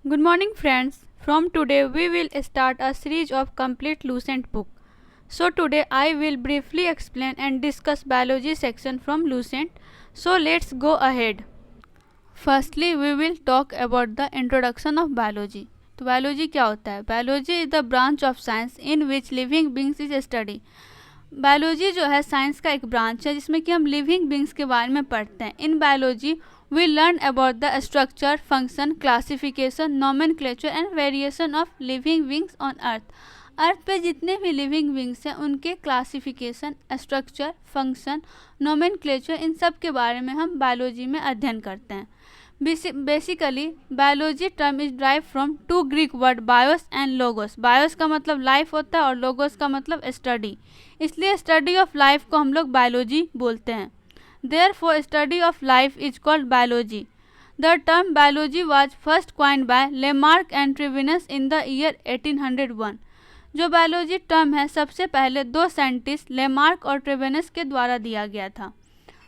Good morning friends. From today we will start a series of complete Lucent book. So today I will briefly explain and discuss biology section from Lucent. So let's go ahead. Firstly we will talk about the introduction of biology. तो biology क्या होता है? Biology is the branch of science in which living beings is study. Biology जो है science का एक branch है जिसमें कि हम लिविंग बींग्स के बारे में पढ़ते हैं. In biology we learn about the structure, function, classification, nomenclature and variation of living beings on earth. Earth पे जितने भी लिविंग बींग्स हैं उनके क्लासिफिकेशन, स्ट्रक्चर, फंक्शन, नॉमेनक्लेचर, इन सब के बारे में हम बायोलॉजी में अध्ययन करते हैं. Basically biology term is derived from two Greek word bios and logos. Bios का मतलब लाइफ होता है और लोगोस का मतलब स्टडी, इसलिए स्टडी ऑफ लाइफ को हम लोग बायोलॉजी बोलते हैं. Therefore study of life is called biology. The term biology was first coined by Lamarck and Treviranus in the year 1801. जो बायोलॉजी टर्म है सबसे पहले दो साइंटिस्ट लेमार्क और ट्रेविनस के द्वारा दिया गया था.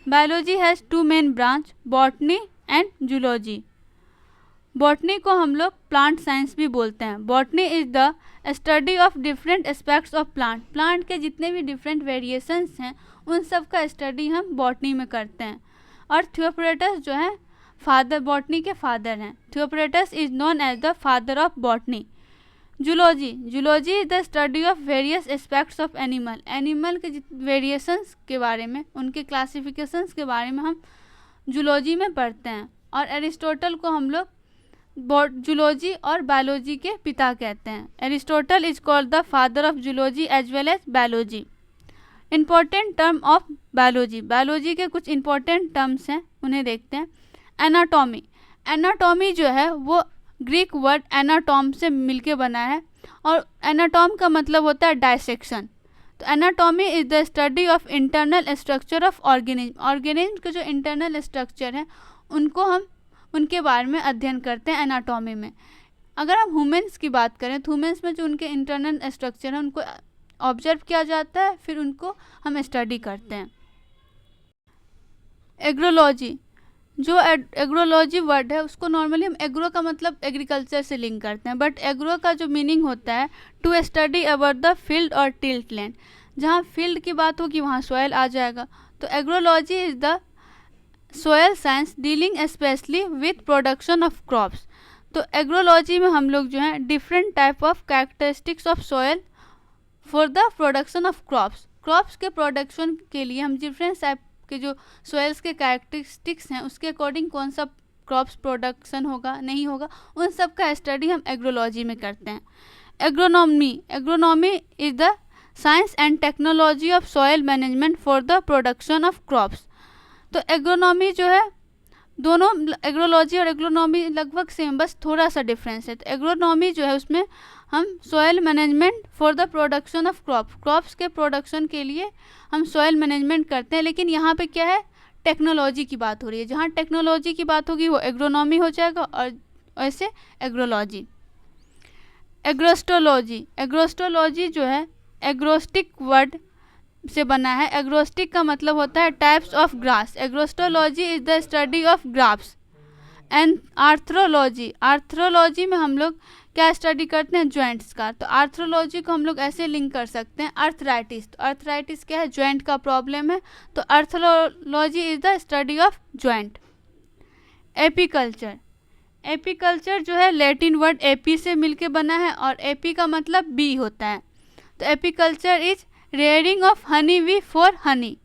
Biology has two main branch, botany and zoology. Botany को हम लोग प्लांट साइंस भी बोलते हैं. Botany is the study of different aspects of plant. Plant के जितने भी डिफरेंट वेरिएशंस हैं उन सब का स्टडी हम बॉटनी में करते हैं. और थियोफ्रेटस जो है फादर, बॉटनी के फादर हैं. Theophrastus is known as the father of botany. Zoology, zoology is the study of various aspects of animal. Animal के वेरिएशंस के बारे में, उनके क्लासिफिकेशंस के बारे में हम जूलॉजी में पढ़ते हैं. और एरिस्टोटल को हम लोग जूलॉजी और बायोलॉजी के पिता कहते हैं. Aristotle is called the father of zoology as well as biology. Important term of biology, biology के कुछ इंपॉर्टेंट टर्म्स हैं, उन्हें देखते हैं. एनाटॉमी, एनाटॉमी जो है वो ग्रीक वर्ड एनाटॉम से मिलके बना है और एनाटॉम का मतलब होता है डायसेक्शन. तो anatomy is the study of internal structure of organism. Organism के जो इंटरनल स्ट्रक्चर हैं उनको हम उनके बारे में अध्ययन करते हैं एनाटॉमी में. अगर हम ह्यूमन्स की बात करें तो ह्यूमन्स में जो उनके इंटरनल स्ट्रक्चर हैं उनको ऑब्जर्व किया जाता है, फिर उनको हम स्टडी करते हैं. एग्रोलॉजी, जो एग्रोलॉजी वर्ड है उसको नॉर्मली हम एग्रो का मतलब एग्रीकल्चर से लिंक करते हैं, बट एग्रो का जो मीनिंग होता है to study about the field और टिल्ट लैंड. जहाँ फील्ड की बात होगी वहाँ सॉयल आ जाएगा. तो agrology is the soil science dealing specially with production of crops. तो एग्रोलॉजी में हम लोग जो है different type of characteristics of soil for the production of crops. Crops के प्रोडक्शन के लिए हम डिफरेंट टाइप के जो सोयल्स के कैरेक्टरिस्टिक्स हैं उसके अकॉर्डिंग कौन सा क्रॉप्स प्रोडक्शन होगा नहीं होगा, उन सब का स्टडी हम एग्रोलॉजी में करते हैं. Agronomy, agronomy is the science and technology of soil management for the production of crops. तो एग्रोनॉमी जो है, दोनों एग्रोलॉजी और एग्रोनॉमी लगभग सेम, बस थोड़ा सा डिफरेंस है. तो एग्रोनॉमी जो है उसमें हम soil management for the production of crops के प्रोडक्शन के लिए हम सॉयल मैनेजमेंट करते हैं. लेकिन यहाँ पे क्या है, टेक्नोलॉजी की बात हो रही है. जहाँ टेक्नोलॉजी की बात होगी वो एग्रोनॉमी हो जाएगा और वैसे एग्रोलॉजी. एग्रोस्टोलॉजी, एग्रोस्टोलॉजी जो है एग्रोस्टिक वर्ड से बना है. एग्रोस्टिक का मतलब होता है types of grass. Agrostology is the study of graphs. And arthrology, arthrology में हम लोग क्या स्टडी करते हैं, जॉइंट्स का. तो आर्थ्रोलॉजी को हम लोग ऐसे लिंक कर सकते हैं अर्थराइटिस. तो अर्थराइटिस क्या है, जॉइंट का प्रॉब्लम है, तो arthrology is the study of joint. Apiculture, apiculture जो है लैटिन वर्ड एपी से मिलके बना है और एपी का मतलब बी होता है. तो apiculture is rearing of honey bee for Honey.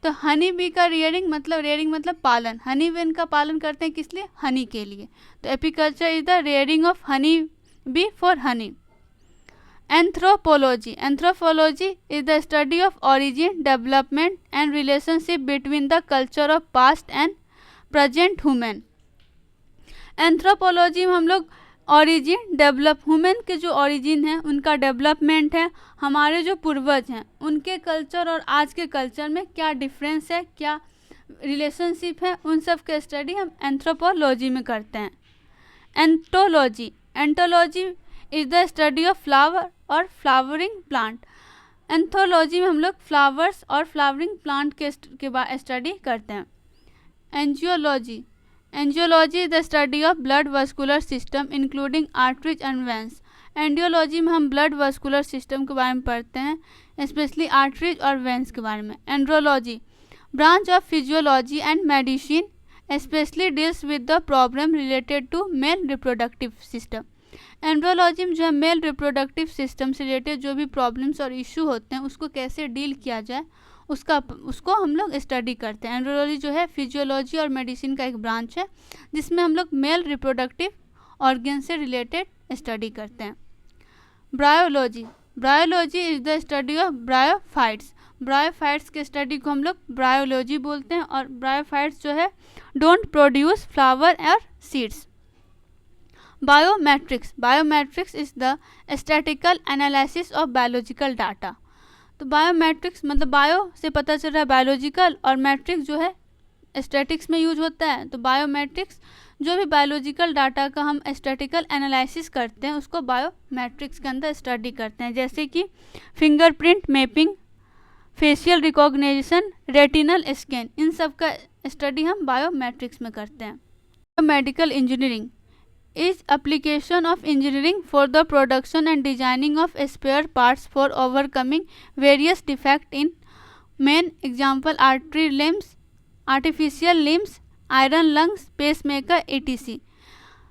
तो हनी बी का रेयरिंग मतलब पालन. हनी बी का पालन करते हैं किस लिए, हनी के लिए. तो apiculture is the rearing of honey bee for Honey. Anthropology, anthropology is the study of origin, development and relationship between the culture of past and present human. Anthropology में हम लोग ऑरिजिन, ह्यूमन के जो ऑरिजिन है उनका डेवलपमेंट है, हमारे जो पूर्वज हैं उनके कल्चर और आज के कल्चर में क्या डिफरेंस है, क्या रिलेशनशिप है, उन सब के स्टडी हम एंथ्रोपोलॉजी में करते हैं. Anthology, anthology is the study of flower और फ्लावरिंग प्लांट. एंथोलॉजी में हम लोग फ्लावर्स और फ्लावरिंग प्लांट के स्टडी करते हैं. Angiology, angiology the study of blood vascular system including arteries and veins. Angiology में हम ब्लड वस्कुलर सिस्टम के बारे में पढ़ते हैं, स्पेशली आर्टरीज और वेंस के बारे में। Andrology branch of physiology and medicine specially deals with the problem related to male reproductive system. Andrology में जो है मेल रिप्रोडक्टिव सिस्टम से रिलेटेड जो भी प्रॉब्लम्स और इशू होते हैं उसको कैसे डील किया जाए उसको हम लोग स्टडी करते हैं। एंड्रोलॉजी जो है फिजियोलॉजी और मेडिसिन का एक ब्रांच है जिसमें हम लोग मेल रिप्रोडक्टिव ऑर्गन से रिलेटेड स्टडी करते हैं। Bryology bryology is the study of bryophytes. Bryophytes के स्टडी को हम लोग ब्रायोलॉजी बोलते हैं और ब्रायोफाइट्स जो है डोंट प्रोड्यूस फ्लावर और seeds. Biometrics biometrics is the statistical analysis of biological data. तो बायोमेट्रिक्स मतलब बायो से पता चल रहा है बायोलॉजिकल, और मैट्रिक्स जो है स्टैटिक्स में यूज होता है। तो बायोमेट्रिक्स जो भी बायोलॉजिकल डाटा का हम स्टैटिकल एनालिसिस करते हैं उसको बायोमेट्रिक्स के अंदर स्टडी करते हैं, जैसे कि fingerprint mapping, facial recognition, retinal scan, इन सब का स्टडी हम बायोमेट्रिक्स में करते हैं। Medical engineering is application of engineering for the production and designing of spare parts for overcoming various defects in main example artery limbs, artificial limbs, iron lungs, pacemaker etc।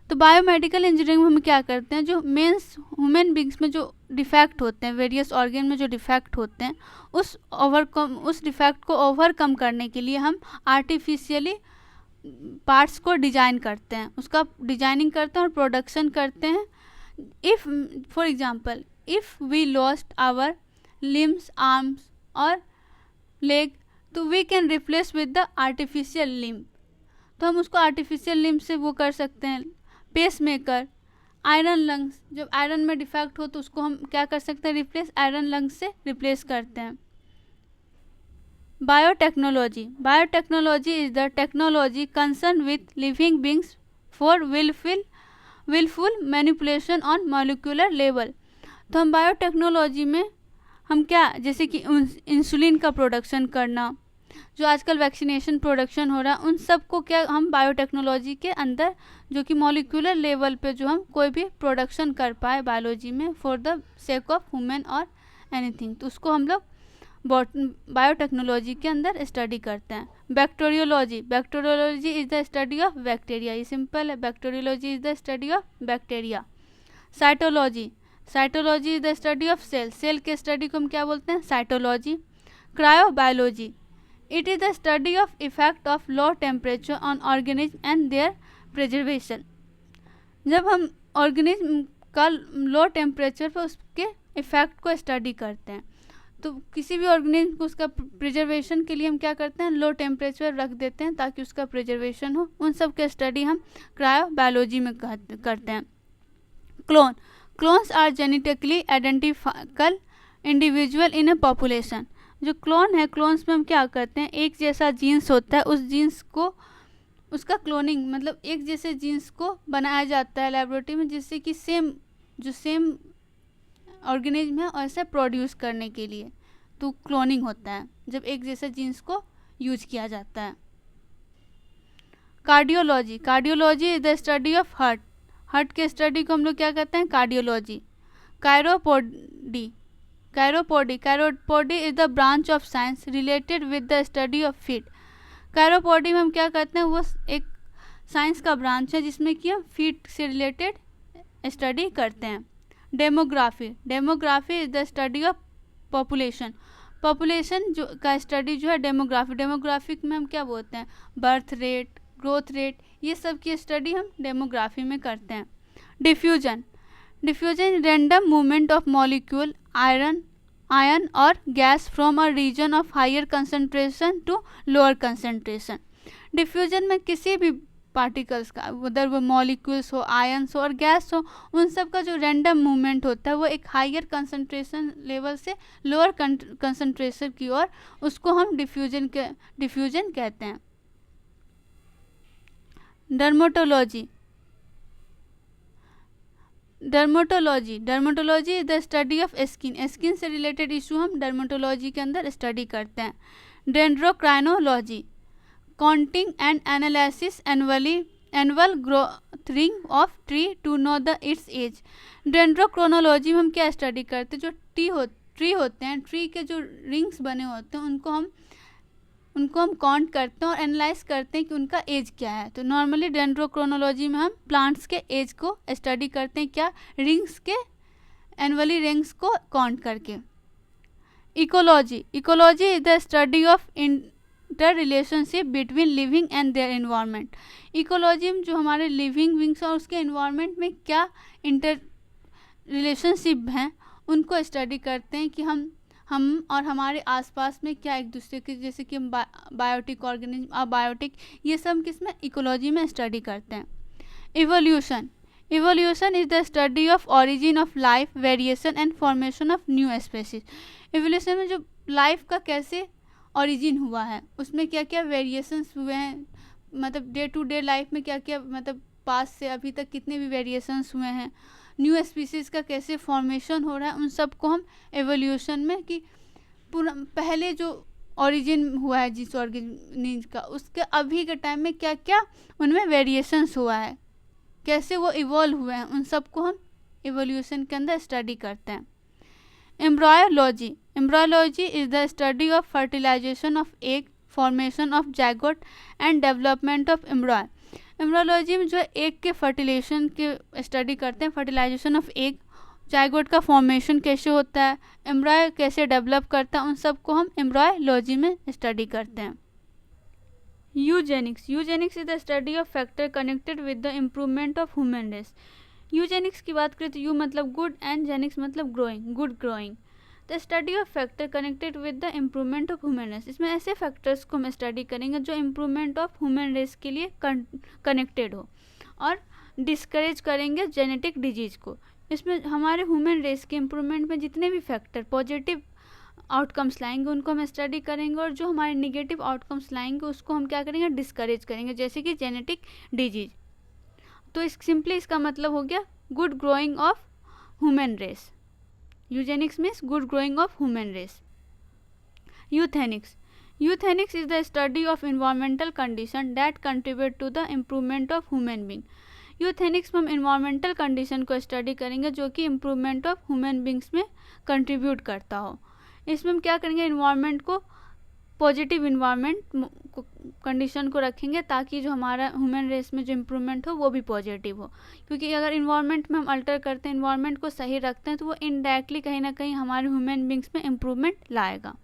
तो biomedical engineering में हम क्या करते हैं, जो mains human beings में जो defect होते हैं, वेरियस ऑर्गन में जो डिफेक्ट होते हैं, उस डिफेक्ट को ओवरकम करने के लिए हम आर्टिफिशियली पार्ट्स को डिजाइन करते हैं, उसका डिजाइनिंग करते हैं और प्रोडक्शन करते हैं। If for example if we lost our limbs, arms और लेग, तो we can replace with the artificial limb, तो हम उसको आर्टिफिशियल लिम्ब से वो कर सकते हैं। पेस मेकर, आयरन लंग्स, जब आयरन में डिफेक्ट हो तो उसको हम क्या कर सकते हैं, रिप्लेस आयरन लंग्स से रिप्लेस करते हैं। Biotechnology biotechnology is the technology concern with living beings for willful manipulation on molecular level. तो हम बायोटेक्नोलॉजी में हम क्या, जैसे कि इंसुलिन का प्रोडक्शन करना, जो आजकल वैक्सीनेशन प्रोडक्शन हो रहा है, उन सब को क्या हम बायोटेक्नोलॉजी के अंदर, जो कि मॉलिक्यूलर लेवल पे जो हम कोई भी प्रोडक्शन कर पाए बायोलॉजी में for the sake of human और एनीथिंग, तो उसको हम लोग बायोटेक्नोलॉजी के अंदर स्टडी करते हैं। Bacteriology bacteriology is the study of bacteria, ये सिंपल है, bacteriology is the study of bacteria. Cytology cytology is the study of cell, cell के स्टडी को हम क्या बोलते हैं, cytology. Cryobiology it is the study of effect of low temperature on organism and their preservation. जब हम organism का low temperature पर उसके इफेक्ट को स्टडी करते हैं, तो किसी भी ऑर्गेनिज्म को उसका प्रिजर्वेशन के लिए हम क्या करते हैं, लो टेम्परेचर रख देते हैं ताकि उसका प्रिजर्वेशन हो, उन सब के स्टडी हम क्रायोबायोलॉजी में करते हैं। Clones are genetically identifiable individual in a population. जो क्लोन है, क्लोन्स में हम क्या करते हैं, एक जैसा जीन्स होता है, उस जीन्स को उसका क्लोनिंग मतलब एक जैसे जीन्स को बनाया जाता है लेबोरेटरी में, जिससे कि सेम ऑर्गेनिज्म है और ऐसे प्रोड्यूस करने के लिए, तो क्लोनिंग होता है जब एक जैसे जीन्स को यूज किया जाता है। Cardiology cardiology is the study of heart, heart के स्टडी को हम लोग क्या कहते हैं, cardiology. Chiropody is the branch of science related with the study of feet. Chiropody में हम क्या कहते हैं, वो एक साइंस का ब्रांच है जिसमें कि हम फीट से रिलेटेड स्टडी करते हैं। Demography is the study of population, population जो का स्टडी जो है डेमोग्राफिक में हम क्या बोलते हैं, बर्थ रेट, ग्रोथ रेट, ये सब की स्टडी हम डेमोग्राफी में करते हैं। Diffusion random movement of molecule ion और gas from a region of higher concentration to lower concentration. Diffusion में किसी भी पार्टिकल्स का, उधर वो मॉलिक्यूल्स हो, आयन्स हो और गैस हो, उन सब का जो रैंडम मूवमेंट होता है वो एक हायर कंसंट्रेशन लेवल से लोअर कंसंट्रेशन की ओर, उसको हम डिफ्यूजन कहते हैं। Dermatology is the study of skin से रिलेटेड इशू हम डर्मेटोलॉजी के अंदर स्टडी करते हैं। Dendrochronology counting and analysis annual growth ring of tree to know the its age. Dendrochronology में हम क्या स्टडी करते हैं, जो ट्री होते हैं, ट्री के जो रिंग्स बने होते हैं उनको हम काउंट करते हैं और एनालाइज करते हैं कि उनका एज क्या है। तो नॉर्मली डेंड्रोक्रोनोलॉजी में हम प्लांट्स के एज को स्टडी करते हैं, क्या, रिंग्स के एनुअली रिंग्स को काउंट करके। Ecology is the study of inter relationship between living and their environment. Ecology में जो हमारे लिविंग विंग्स और उसके इन्वायरमेंट में क्या इंटर रिलेशनशिप हैं उनको स्टडी करते हैं कि हम और हमारे आसपास में क्या एक दूसरे के, जैसे कि हम बायोटिक ऑर्गेनिज्म, अबायोटिक, ये सब किसमें, इकोलॉजी में स्टडी करते हैं। Evolution is the study of origin of life, variation and formation of new species. Evolution में जो लाइफ का कैसे ऑरिजिन हुआ है, उसमें क्या क्या वेरिएशंस हुए हैं, मतलब डे टू डे लाइफ में क्या क्या, मतलब पास से अभी तक कितने भी वेरिएशंस हुए हैं, न्यू स्पीसीज़ का कैसे फॉर्मेशन हो रहा है, उन सब को हम एवोल्यूशन में, कि पहले जो ओरिजिन हुआ है जिस ऑर्गेनिज्म का, उसके अभी के टाइम में क्या क्या उनमें वेरिएशंस हुआ है, कैसे वो इवॉल्व हुए हैं, उन सब को हम एवोल्यूशन के अंदर स्टडी करते हैं। Embryology is the study of fertilization of egg, formation of zygote and development of embryo. Embryology में जो एग के फर्टिलाइजेशन के स्टडी करते हैं, फर्टिलाइजेशन ऑफ एग, जाइगोट का फॉर्मेशन कैसे होता है, एम्ब्रॉय कैसे डेवलप करता है, उन सब को हम एम्ब्रायोलॉजी में स्टडी करते हैं। Eugenics is the study of factor connected with the improvement of human race. Eugenics की बात करें तो यू मतलब गुड एंड जेनिक्स मतलब growing, good growing. The study of factor connected with the improvement of human race, इसमें ऐसे factors को हम स्टडी करेंगे जो इम्प्रूवमेंट ऑफ ह्यूमन रेस के लिए कनेक्टेड हो, और डिस्करेज करेंगे जेनेटिक डिजीज को। इसमें हमारे ह्यूमन रेस के इम्प्रूवमेंट में जितने भी फैक्टर पॉजिटिव आउटकम्स लाएंगे उनको हम स्टडी करेंगे, और जो हमारे निगेटिव आउटकम्स लाएंगे उसको हम क्या करेंगे, डिस्करेज करेंगे, जैसे कि जेनेटिक डिजीज। तो सिंपली इसका मतलब हो गया good growing of human race. Eugenics means good growing of human race. Euthenics is the study of environmental condition that contribute to the improvement of human being. Euthenics में हम environmental condition को study करेंगे जो कि improvement of human beings में contribute करता हो। इसमें हम क्या करेंगे, इन्वायरमेंट को पॉजिटिव इन्वायरमेंट कंडीशन को रखेंगे ताकि जो हमारा ह्यूमन रेस में जो इम्प्रूवमेंट हो वो भी पॉजिटिव हो, क्योंकि अगर इन्वायरमेंट में हम अल्टर करते हैं, इन्वायरमेंट को सही रखते हैं, तो वो इनडायरेक्टली कहीं ना कहीं हमारे ह्यूमन बींग्स में इम्प्रूवमेंट लाएगा।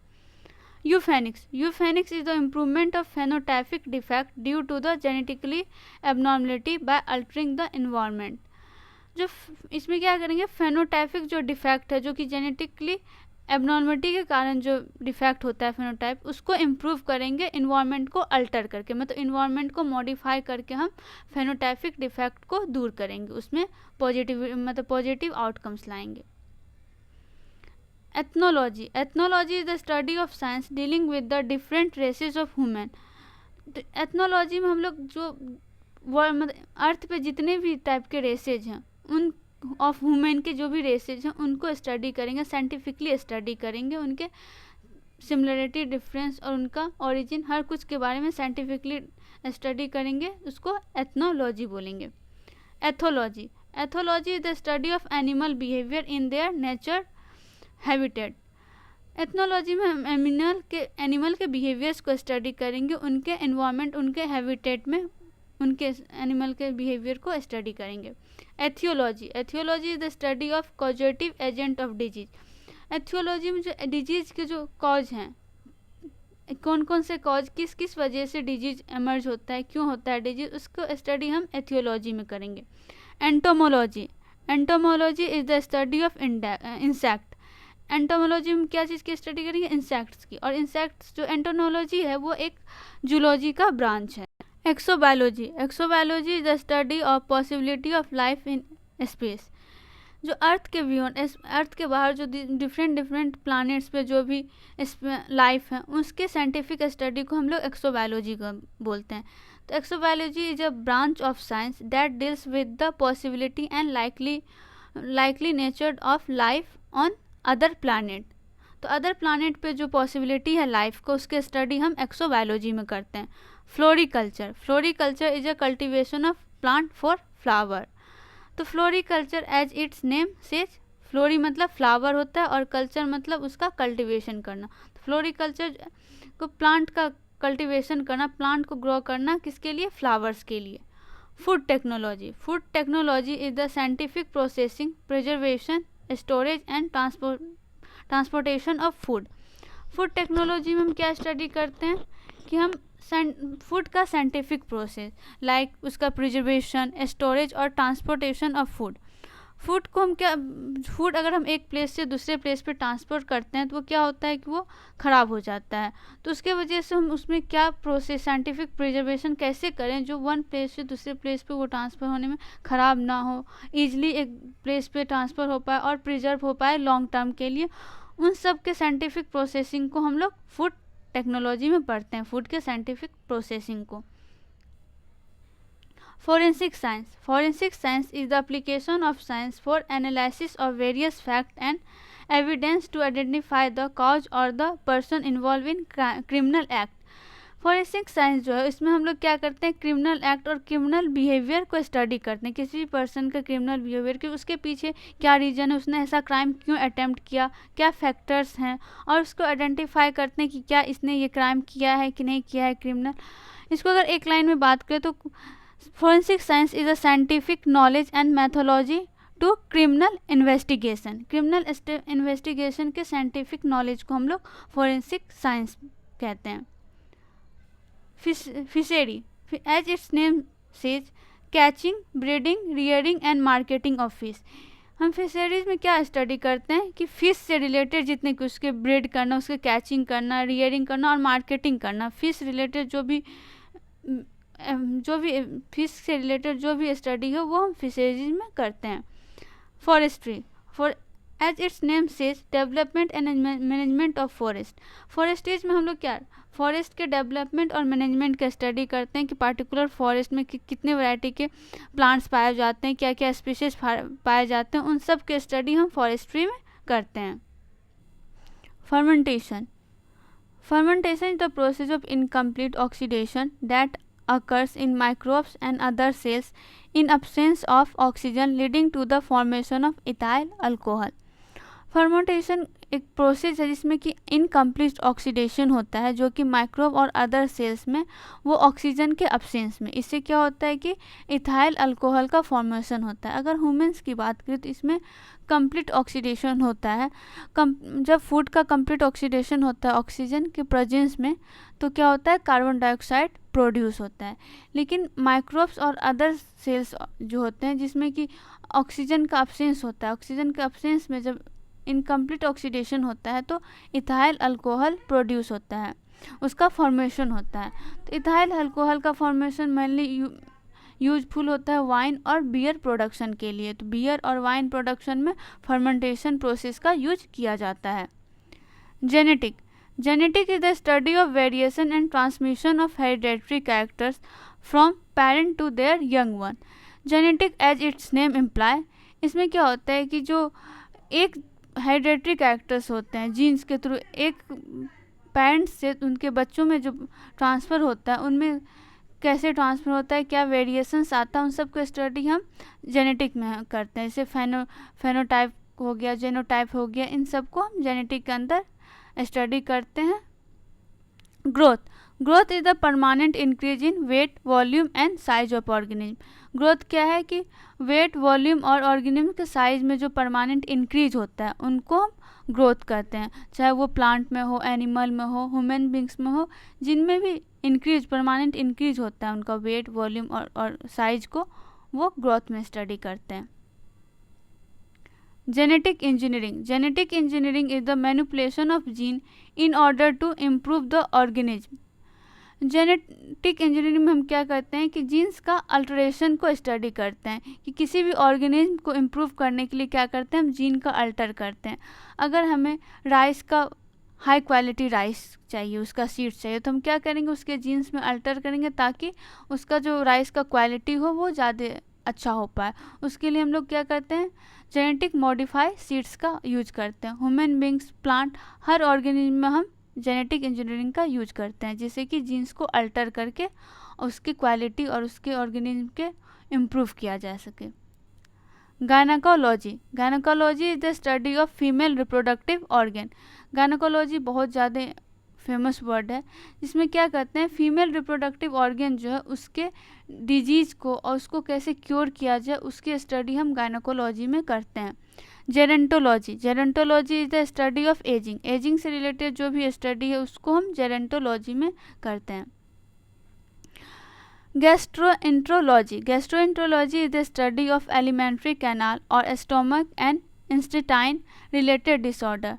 Euphenics is the improvement of phenotypic defect due to the genetically abnormality by altering the environment. जो इसमें क्या करेंगे, फेनोटाइपिक जो डिफेक्ट है, जो कि जेनेटिकली एबनॉर्मलिटी के कारण जो डिफेक्ट होता है फेनोटाइप, उसको इम्प्रूव करेंगे इन्वायरमेंट को अल्टर करके, मतलब इन्वायरमेंट को मॉडिफाई करके हम फेनोटाइपिक डिफेक्ट को दूर करेंगे, उसमें पॉजिटिव आउटकम्स लाएंगे। Ethnology is the study of science dealing with the different races of human. Ethnology में हम लोग जो अर्थ पे जितने भी टाइप के रेसेज हैं, उन ऑफ ह्यूमन के जो भी रेसेज हैं उनको स्टडी करेंगे, साइंटिफिकली स्टडी करेंगे, उनके सिमिलरिटी, डिफरेंस और उनका ओरिजिन, हर कुछ के बारे में साइंटिफिकली स्टडी करेंगे, उसको एथनोलॉजी बोलेंगे। Ethology is the study of animal behaviour in their nature habitat. Ethnology में हम एनिमल के बिहेवियर्स को स्टडी करेंगे, उनके एनवायरनमेंट, उनके हैबिटेट में उनके एनिमल के बिहेवियर को स्टडी करेंगे। Aetiology is the study of causative agent of disease. Aetiology में जो डिजीज के जो कॉज हैं, कौन कौन से कॉज, किस किस वजह से डिजीज एमर्ज होता है, क्यों होता है डिजीज, उसको स्टडी हम एथियोलॉजी में करेंगे। Entomology is the study of insect. Entomology में क्या चीज़ की स्टडी करेंगे, इंसेक्ट्स की, और इंसेक्ट्स जो एंटोमोलॉजी है वो एक जूलॉजी का ब्रांच है। Exobiology is the study of possibility of life in space. जो अर्थ के बियॉन्ड, अर्थ के बाहर जो डिफरेंट प्लैनेट्स पे जो भी लाइफ है, उसके साइंटिफिक स्टडी को हम लोग एक्सोबायोलॉजी को बोलते हैं। तो exobiology is a branch of science that deals with the possibility and likely nature of life on other planet. तो अदर प्लैनेट पे जो पॉसिबिलिटी है लाइफ को, उसके स्टडी हम एक्सोबायोलॉजी में करते हैं। Floriculture, floriculture is a cultivation of plant for flower. तो floriculture as its name says, flori मतलब फ्लावर होता है और कल्चर मतलब उसका कल्टीवेशन करना। तो फ्लोरिकल्चर को प्लांट का कल्टीवेशन करना, प्लांट को ग्रो करना, किसके लिए? फ्लावर्स के लिए। Food technology, food technology is the scientific processing, preservation, storage and transportation of food. Food technology में हम क्या स्टडी करते हैं कि हम फूड का साइंटिफिक प्रोसेस लाइक उसका प्रिजर्वेशन, स्टोरेज और ट्रांसपोर्टेशन ऑफ फूड। फूड को हम क्या, फूड अगर हम एक प्लेस से दूसरे प्लेस पे ट्रांसपोर्ट करते हैं तो वो क्या होता है कि वो ख़राब हो जाता है। तो उसके वजह से हम उसमें क्या प्रोसेस, साइंटिफिक प्रिजर्वेशन कैसे करें जो वन प्लेस से दूसरे प्लेस पे वो ट्रांसफ़र होने में ख़राब ना हो, ईजिली एक प्लेस पे ट्रांसफ़र हो पाए और प्रिजर्व हो पाए लॉन्ग टर्म के लिए। उन सब के साइंटिफिक प्रोसेसिंग को हम लोग फूड टेक्नोलॉजी में पढ़ते हैं, फूड के साइंटिफिक प्रोसेसिंग को। Forensic science, forensic science is the application of science for analysis of various facts and evidence to identify the cause or the person involved in criminal act। Forensic science जो है इसमें हम लोग क्या करते हैं, criminal act और criminal behaviour को स्टडी करते हैं। किसी भी पर्सन का क्रिमिनल बिहेवियर कि उसके पीछे क्या रीज़न है, उसने ऐसा क्राइम क्यों अटेम्प्ट किया, क्या फैक्टर्स हैं, और उसको आइडेंटिफाई करते हैं कि क्या इसने ये क्राइम किया है कि नहीं किया है क्रिमिनल। इसको अगर एक लाइन में बात करें तो forensic science is a scientific knowledge and methodology to criminal investigation. Criminal investigation के साइंटिफिक नॉलेज को हम लोग फोरेंसिक साइंस कहते हैं। Fishery, as its name says, catching, breeding, rearing and marketing of fish. हम फिशरीज में क्या स्टडी करते हैं कि फ़िश से रिलेटेड जितने कुछ, उसके ब्रीड करना, उसके कैचिंग करना, रियरिंग करना और मार्केटिंग करना। फिश रिलेटेड जो भी फिश से रिलेटेड जो भी स्टडी है वो हम फिशरीज में करते हैं। Forestry, for as its name says, development and management of forest. Forestries में हम लोग क्या, फॉरेस्ट के डेवलपमेंट और मैनेजमेंट का स्टडी करते हैं कि पार्टिकुलर फॉरेस्ट में कितने वैरायटी के प्लांट्स पाए जाते हैं, क्या क्या स्पीशीज पाए जाते हैं, उन सब के स्टडी हम फॉरेस्ट्री में करते हैं। Fermentation, fermentation is the process of incomplete oxidation that occurs in microbes and other cells in absence of oxygen leading to the formation of ethyl alcohol। Fermentation एक प्रोसेस है जिसमें कि इनकम्प्लीट ऑक्सीडेशन होता है जो कि माइक्रोब और other sales में वो ऑक्सीजन के अब्सेंस में, इससे क्या होता है कि इथाइल अल्कोहल का फॉर्मेशन होता है। अगर ह्यूमंस की बात करें तो इसमें कंप्लीट ऑक्सीडेशन होता है। जब फूड का कंप्लीट ऑक्सीडेशन होता है ऑक्सीजन के प्रेजेंस में तो क्या होता है, कार्बन डाइऑक्साइड प्रोड्यूस होता है। लेकिन माइक्रोब्स और अदर सेल्स जो होते हैं जिसमें कि ऑक्सीजन का अब्सेंस होता है, ऑक्सीजन के अब्सेंस में जब इनकम्प्लीट ऑक्सीडेशन होता है तो इथाइल अल्कोहल प्रोड्यूस होता है, उसका फॉर्मेशन होता है। तो इथाइल अल्कोहल का फॉर्मेशन मेनली यूजफुल होता है वाइन और बियर प्रोडक्शन के लिए। तो बियर और वाइन प्रोडक्शन में फर्मेंटेशन प्रोसेस का यूज किया जाता है। Genetic, genetic is the study of variation and transmission of hereditary characters from parent to their young one. Genetic as its name imply, इसमें क्या होता है कि जो एक हेरिडेटरी कैरेक्टर्स होते हैं जीन्स के थ्रू एक पेरेंट्स से उनके बच्चों में जो ट्रांसफ़र होता है उनमें कैसे ट्रांसफ़र होता है, क्या वेरिएशंस आता है, उन सब को स्टडी हम जेनेटिक में करते हैं। जैसे फेनोटाइप हो गया, जेनोटाइप हो गया, इन सब को हम जेनेटिक के अंदर स्टडी करते हैं। Growth, growth is the permanent increase in weight, volume and size of organism. Growth क्या है कि वेट, वॉल्यूम और ऑर्गेनिज्म के साइज में जो परमानेंट इंक्रीज होता है उनको हम ग्रोथ कहते हैं। चाहे वो प्लांट में हो, एनिमल में हो, ह्यूमन बींग्स में हो, जिनमें भी इंक्रीज, परमानेंट इंक्रीज होता है उनका वेट, वॉल्यूम और साइज को, वो ग्रोथ में स्टडी करते हैं। Genetic engineering, genetic engineering is the manipulation of gene in order to improve the organism. Genetic engineering में हम क्या करते हैं कि जीन्स का अल्टरेशन को स्टडी करते हैं कि किसी भी ऑर्गेनिज्म को इम्प्रूव करने के लिए क्या करते हैं, हम जीन का अल्टर करते हैं। अगर हमें राइस का हाई क्वालिटी राइस चाहिए, उसका सीड्स चाहिए, तो हम क्या करेंगे, उसके जीन्स में अल्टर करेंगे ताकि उसका जो राइस का क्वालिटी हो वो ज़्यादा अच्छा हो पाए। उसके लिए हम लोग क्या करते हैं, जेनेटिक मॉडिफाई सीड्स का यूज करते हैं। ह्यूमन बींग्स, प्लांट, हर ऑर्गेनिज्म में हम जेनेटिक इंजीनियरिंग का यूज करते हैं, जिससे कि जीन्स को अल्टर करके उसकी क्वालिटी और उसके ऑर्गेनिज्म के इम्प्रूव किया जा सके। Gynaecology, gynaecology is the study of female reproductive organ. Gynaecology बहुत ज़्यादा फेमस वर्ड है, जिसमें क्या कहते हैं, फीमेल रिप्रोडक्टिव ऑर्गन जो है उसके डिजीज़ को और उसको कैसे क्योर किया जाए उसकी स्टडी हम गायनेकोलॉजी में करते हैं। Gerontology, gerontology is the study of ageing. Ageing से रिलेटेड जो भी स्टडी है उसको हम जेरेंटोलॉजी में करते हैं। Gastroenterology, gastroenterology is the study of alimentary canal और stomach and intestine related disorder.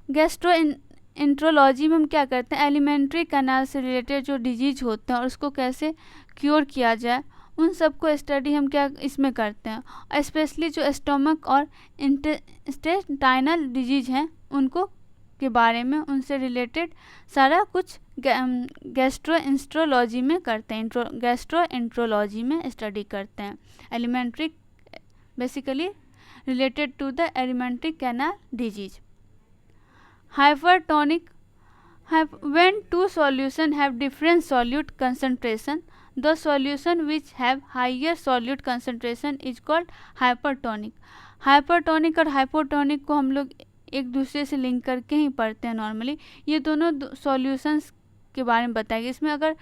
Gastroenterology में हम क्या करते हैं, एलिमेंट्री कैनाल से रिलेटेड जो डिजीज होते हैं और उसको कैसे क्योर किया जाए उन सबको स्टडी हम क्या इसमें करते हैं। स्पेशली जो स्टोमक और इंटेस्टाइनल डिजीज हैं उनको के बारे में, उनसे रिलेटेड सारा कुछ गैस्ट्रोएंट्रोलॉजी में करते हैं, गैस्ट्रोएंट्रोलॉजी में स्टडी करते हैं। Elementary basically related to the elementary canal disease. Hypertonic, when two solutions have different solute concentration, the solution which have higher solute concentration is called hypertonic. Hypertonic और hypotonic को हम लोग एक दूसरे से लिंक करके ही पढ़ते हैं नॉर्मली। ये दोनों सॉल्यूशंस के बारे में बताएंगे। इसमें अगर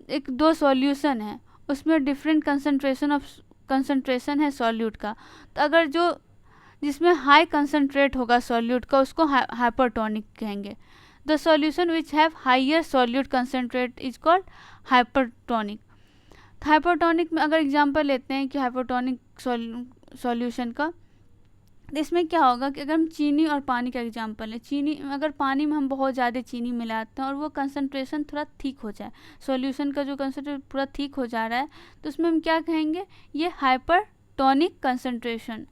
एक दो सॉल्यूशन है उसमें डिफरेंट कंसंट्रेशन है सॉल्यूट का, तो अगर जो जिसमें हाई कंसनट्रेट होगा सॉल्यूट का उसको हाइपरटोनिक कहेंगे। The solution which have higher solute concentrate is called hypertonic. Hypertonic में अगर एग्जांपल लेते हैं कि हाइपरटोनिक सॉल्यूशन का, तो इसमें क्या होगा कि अगर हम चीनी और पानी का एग्जांपल है, चीनी अगर पानी में हम बहुत ज़्यादा चीनी मिलाते हैं और वो कंसनट्रेशन थोड़ा थिक हो जाए, सॉल्यूशन का जो कंसनट्रेट पूरा थिक हो जा रहा है, तो उसमें हम क्या कहेंगे, ये हाइपरटोनिक कंसनट्रेशन।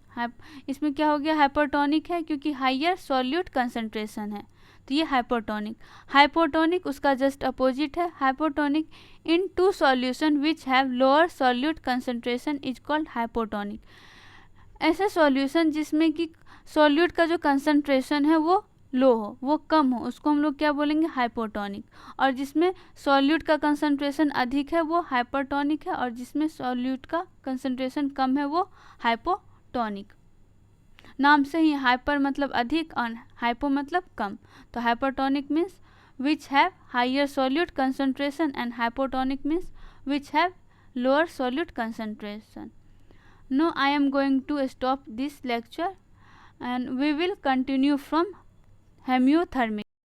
इसमें क्या हो गया, हाइपरटोनिक है क्योंकि हाइयर सॉल्यूट कंसंट्रेशन है, तो ये हाइपोटोनिक। हाइपोटोनिक उसका जस्ट अपोजिट है। Hypotonic in two solution which have lower solute concentration is called hypotonic. ऐसे सॉल्यूशन जिसमें कि सॉल्यूट का जो कंसंट्रेशन है वो लो हो, वो कम हो, उसको हम लोग क्या बोलेंगे, हाइपोटोनिक। और जिसमें सॉल्यूट का कंसंट्रेशन अधिक है वो हाइपरटोनिक है, और जिसमें सॉल्यूट का कंसंट्रेशन कम है वो हाइपोटोनिक। नाम से ही हाइपर मतलब अधिक और हाइपो मतलब कम, तो hypertonic means which have higher solute concentration and hypotonic means which have lower solute concentration. Now I am going to stop this lecture and we will continue from hemiothermy.